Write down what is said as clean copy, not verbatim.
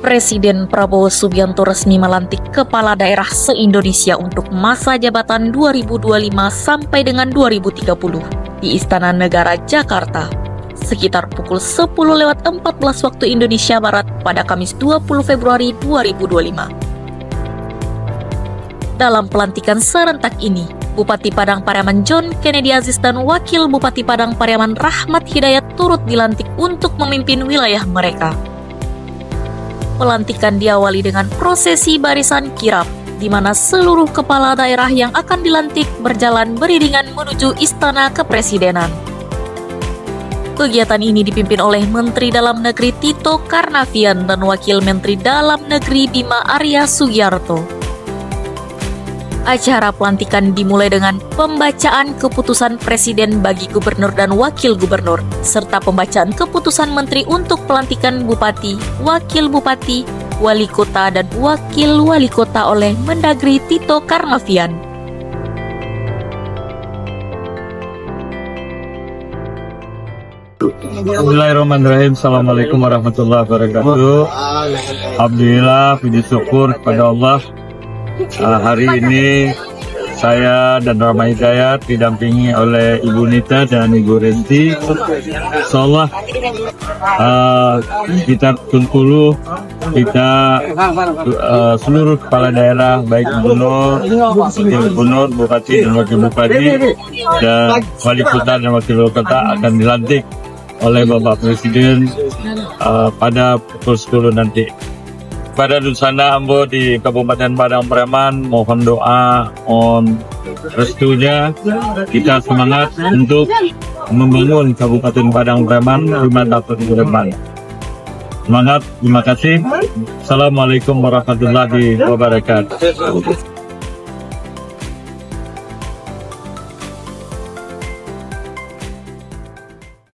Presiden Prabowo Subianto resmi melantik kepala daerah se-Indonesia untuk masa jabatan 2025 sampai dengan 2030 di Istana Negara Jakarta sekitar pukul 10.14 waktu Indonesia Barat pada Kamis 20 Februari 2025. Dalam pelantikan serentak ini, Bupati Padang Pariaman John Kennedy Aziz dan Wakil Bupati Padang Pariaman Rahmat Hidayat turut dilantik untuk memimpin wilayah mereka. Pelantikan diawali dengan prosesi barisan kirap, di mana seluruh kepala daerah yang akan dilantik berjalan beriringan menuju Istana Kepresidenan. Kegiatan ini dipimpin oleh Menteri Dalam Negeri Tito Karnavian dan Wakil Menteri Dalam Negeri Bima Arya Sugiarto. Acara pelantikan dimulai dengan pembacaan keputusan Presiden bagi Gubernur dan Wakil Gubernur, serta pembacaan keputusan Menteri untuk pelantikan Bupati, Wakil Bupati, Wali Kota, dan Wakil Wali Kota oleh Mendagri Tito Karnavian. Bismillahirrahmanirrahim. Assalamualaikum warahmatullahi wabarakatuh. Alhamdulillah, puji syukur kepada Allah. Hari ini saya dan Rama Hidayat didampingi oleh Ibu Nita dan Ibu Renti. Insyaallah kita kumpul, kita seluruh kepala daerah, baik gubernur, bupati dan wakil bupati, dan wali kota dan wakil wali kota akan dilantik oleh Bapak Presiden pada pukul 10 nanti. Pada Dusana Ambo di Kabupaten Padang Pariaman, mohon doa, mohon restunya, kita semangat untuk membangun Kabupaten Padang Pariaman 5 tahun ke depan. Semangat, terima kasih. Assalamualaikum warahmatullahi wabarakatuh.